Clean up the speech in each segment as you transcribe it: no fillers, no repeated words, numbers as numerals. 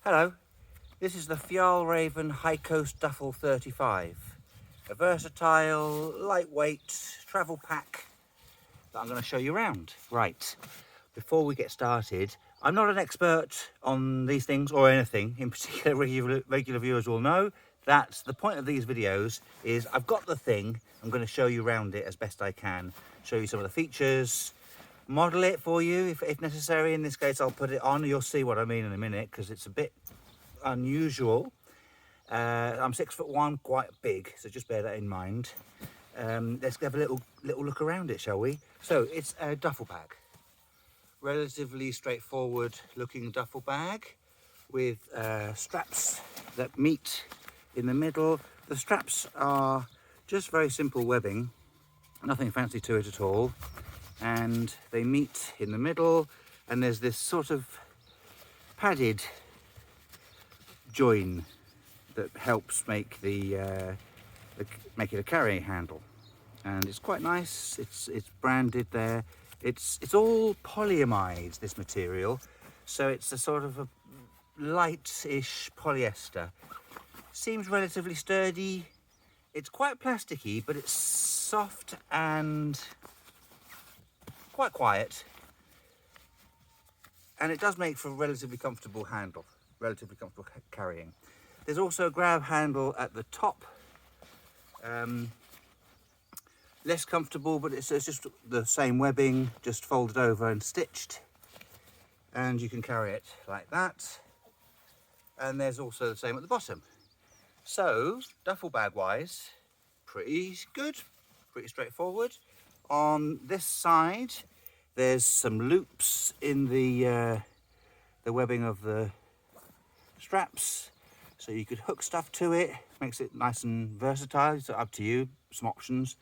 Hello, this is the Fjällräven High Coast Duffel 35. A versatile, lightweight travel pack that I'm going to show you around. Right, before we get started, I'm not an expert on these things or anything. In particular, regular viewers will know that the point of these videos is I've got the thing, I'm going to show you around it as best I can, show you some of the features, model it for you if necessary. In this case, I'll put it on. You'll see what I mean in a minute because it's a bit unusual. I'm 6'1", quite big, so just bear that in mind. Let's have a little look around it, shall we? So it's a duffel bag, relatively straightforward looking duffel bag with straps that meet in the middle. The straps are just very simple webbing, nothing fancy to it at all, and they meet in the middle, and there's this sort of padded join that helps make make it a carrying handle, and it's quite nice. It's branded there. It's all polyamide, this material, so it's a sort of a light-ish polyester. Seems relatively sturdy. It's quite plasticky, but it's soft and quite quiet, and it does make for a relatively comfortable handle, relatively comfortable carrying. There's also a grab handle at the top, less comfortable, but it's just the same webbing, just folded over and stitched, and you can carry it like that. And there's also the same at the bottom. So duffel bag wise, pretty good, pretty straightforward. On this side, there's some loops in the webbing of the straps, so you could hook stuff to it. Makes it nice and versatile. So up to you. Some options.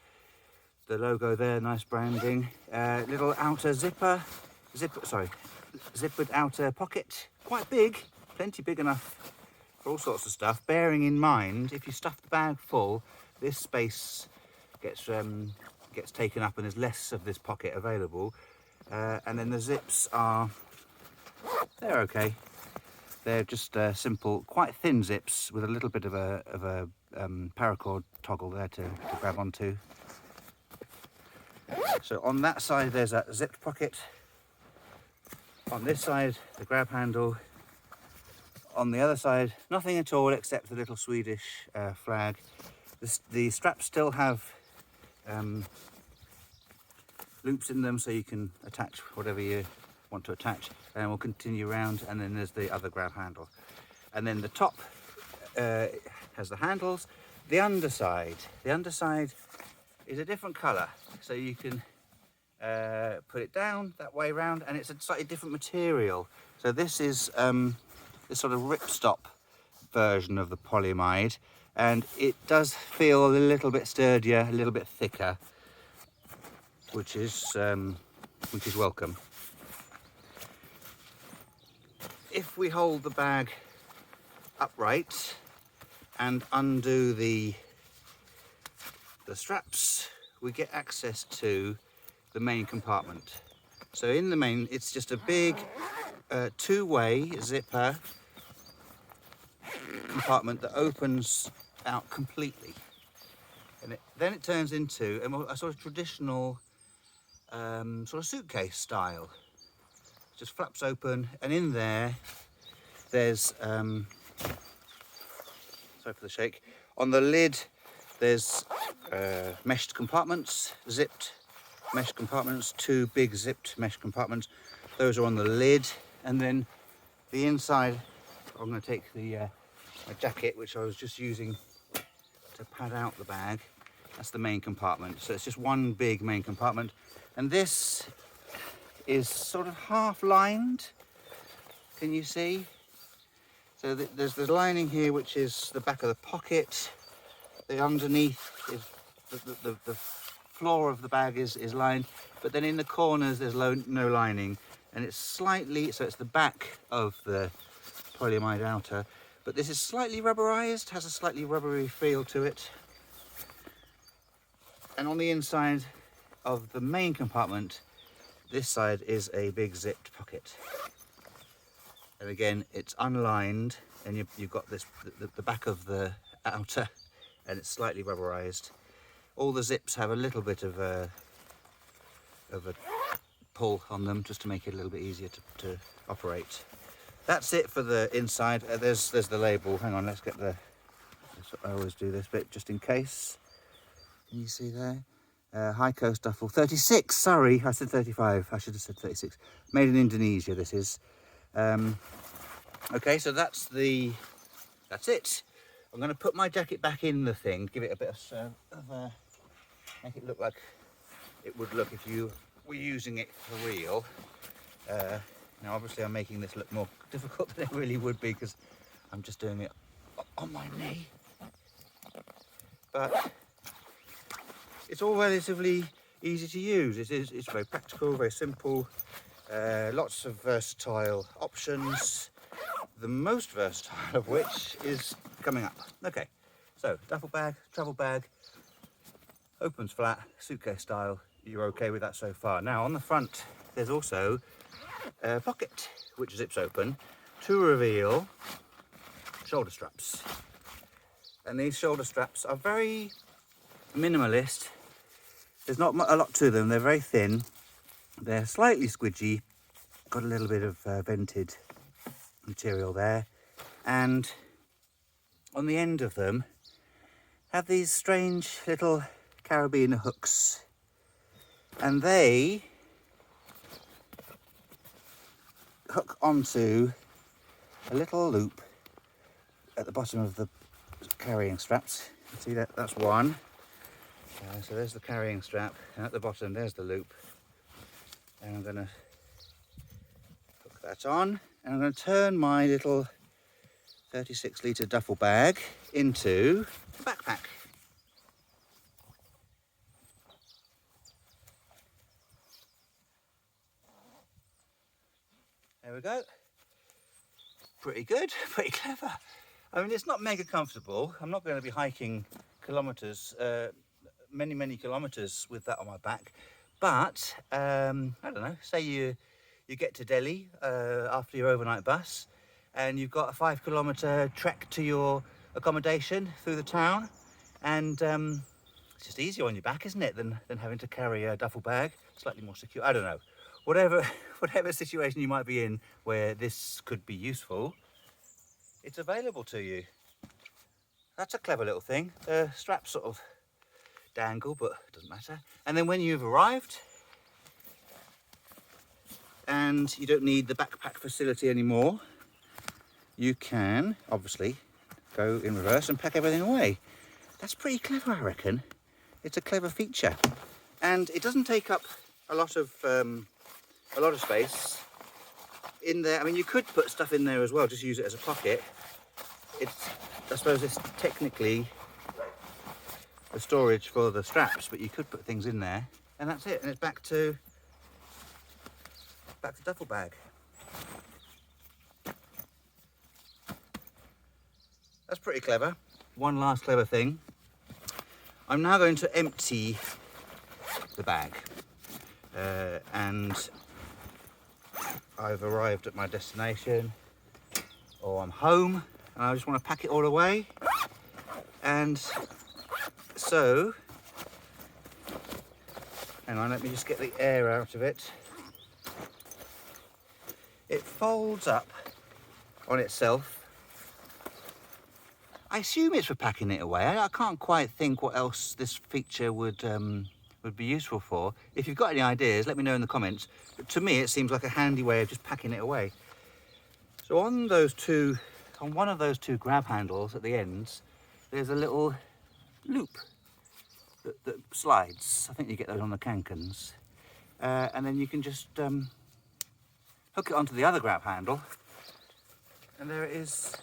The logo there, nice branding. Little outer zippered outer pocket. Quite big, plenty big enough for all sorts of stuff. Bearing in mind, if you stuff the bag full, this space gets taken up and there's less of this pocket available. And then the zips they're okay. They're just simple, quite thin zips with a little bit of a paracord toggle there to grab onto. So on that side there's a zipped pocket. On this side the grab handle. On the other side nothing at all except the little Swedish flag. The straps still have loops in them, so you can attach whatever you want to attach, and we'll continue around. And then there's the other grab handle, and then the top has the handles. The underside is a different color, so you can put it down that way around, and it's a slightly different material. So this is this sort of ripstop version of the polyamide, and it does feel a little bit sturdier, a little bit thicker, which is welcome. If we hold the bag upright and undo the straps, we get access to the main compartment. So in the main, it's just a big two-way zipper compartment that opens out completely, and then it turns into a sort of traditional sort of suitcase style. Just flaps open, and in there's sorry for the shake. On the lid there's meshed compartments, zipped mesh compartments, two big zipped mesh compartments. Those are on the lid, and then the inside, I'm going to take my jacket, which I was just using to pad out the bag. That's the main compartment. So it's just one big main compartment, and this is sort of half lined. Can you see? So there's the lining here, which is the back of the pocket. The underneath is the floor of the bag is lined, but then in the corners there's no lining, and it's slightly, so it's the back of the polyamide outer, but this is slightly rubberized, has a slightly rubbery feel to it. And on the inside of the main compartment, this side is a big zipped pocket. And again, it's unlined, and you've got this the back of the outer, and it's slightly rubberized. All the zips have a little bit of a pull on them, just to make it a little bit easier to operate. That's it for the inside. There's the label. Hang on, let's get the. I always do this bit just in case. Can you see there? High Coast Duffel 36. Sorry, I said 35. I should have said 36. Made in Indonesia. This is. Okay, so that's it. I'm going to put my jacket back in the thing, give it a bit of make it look like it would look if you were using it for real. Now, obviously, I'm making this look more difficult than it really would be because I'm just doing it on my knee. But it's all relatively easy to use. It's very practical, very simple. Lots of versatile options. The most versatile of which is coming up. Okay, so duffel bag, travel bag, opens flat, suitcase style. You're okay with that so far. Now on the front, there's also a pocket which zips open to reveal shoulder straps. And these shoulder straps are very minimalist. There's not a lot to them. They're very thin. They're slightly squidgy. Got a little bit of vented material there, and on the end of them have these strange little carabiner hooks, and they hook onto a little loop at the bottom of the carrying straps. See that? That's one. So there's the carrying strap, and at the bottom there's the loop, and I'm going to hook that on, and I'm going to turn my little 36-litre duffel bag into a backpack. There we go. Pretty good, pretty clever. I mean, it's not mega comfortable. I'm not going to be hiking kilometres, many kilometres with that on my back. But, I don't know, say you get to Delhi after your overnight bus, and you've got a 5-kilometre trek to your accommodation through the town, and it's just easier on your back, isn't it, than having to carry a duffel bag, slightly more secure. I don't know. Whatever situation you might be in where this could be useful, it's available to you. That's a clever little thing. The straps sort of dangle, but it doesn't matter. And then when you've arrived and you don't need the backpack facility anymore, you can obviously go in reverse and pack everything away. That's pretty clever, I reckon. It's a clever feature, and it doesn't take up a lot of space in there. I mean, you could put stuff in there as well, just use it as a pocket. I suppose it's technically the storage for the straps, but you could put things in there, and that's it. And it's back to duffel bag. That's pretty clever. One last clever thing. I'm now going to empty the bag, and I've arrived at my destination, or I'm home, and I just want to pack it all away. And so, hang on, let me just get the air out of it. It folds up on itself. I assume it's for packing it away. I can't quite think what else this feature would be useful for. If you've got any ideas, let me know in the comments. But to me, it seems like a handy way of just packing it away. So on one of those two grab handles at the ends, there's a little loop that slides. I think you get those on the Cancans. And then you can just hook it onto the other grab handle, and there it is,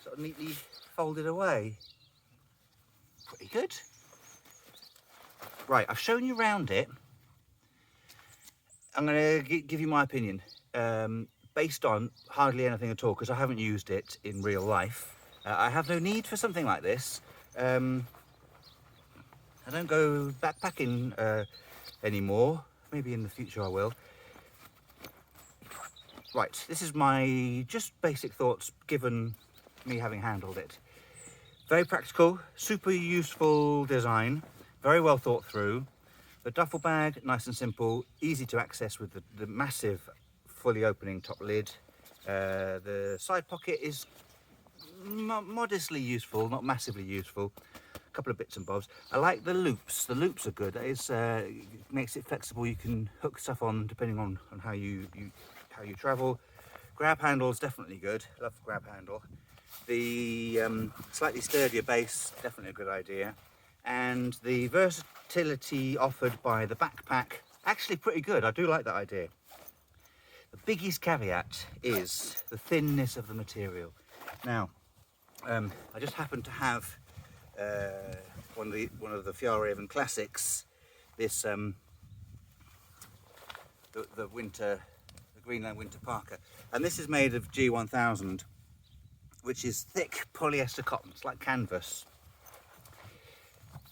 sort of neatly folded away. Pretty good. Right, I've shown you around it. I'm going to give you my opinion, based on hardly anything at all, because I haven't used it in real life. I have no need for something like this. I don't go backpacking anymore. Maybe in the future I will. Right, this is my just basic thoughts given me having handled it. Very practical, super useful design, very well thought through. The duffel bag, nice and simple, easy to access with the massive fully opening top lid. The side pocket is modestly useful, not massively useful. A couple of bits and bobs. I like the loops. The loops are good. It makes it flexible. You can hook stuff on depending on how you travel. Grab handle is definitely good. Love the grab handle. The slightly sturdier base, definitely a good idea. And the versatility offered by the backpack, actually pretty good. I do like that idea. The biggest caveat is the thinness of the material. Now, I just happen to have one of the Fjällräven classics, this the Greenland winter parka, and this is made of G1000, which is thick polyester cotton. It's like canvas.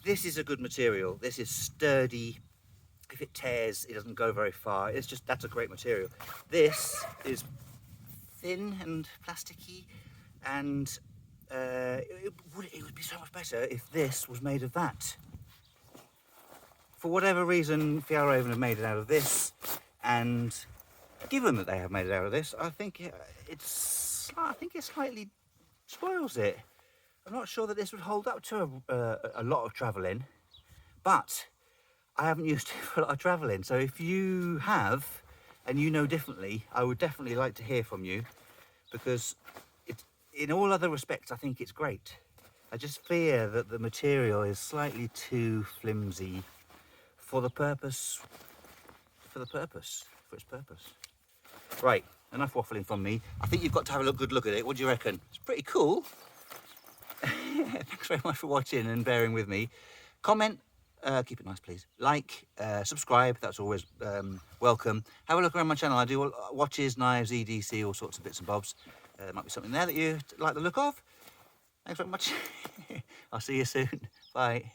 This is a good material. This is sturdy. If it tears, it doesn't go very far. That's a great material. This is thin and plasticky, and it would be so much better if this was made of that. For whatever reason, Fjällräven have made it out of this, and given that they have made it out of this, I think it slightly spoils it. I'm not sure that this would hold up to a lot of travelling, but I haven't used it for a lot of travelling. So if you have, and you know differently, I would definitely like to hear from you, because in all other respects, I think it's great. I just fear that the material is slightly too flimsy for its purpose. Right, enough waffling from me. I think you've got to have a good look at it. What do you reckon? It's pretty cool. Thanks very much for watching and bearing with me. Comment, keep it nice please. Like, subscribe, that's always welcome. Have a look around my channel. I do watches, knives, EDC, all sorts of bits and bobs. There might be something there that you like the look of. Thanks very much. I'll see you soon. Bye.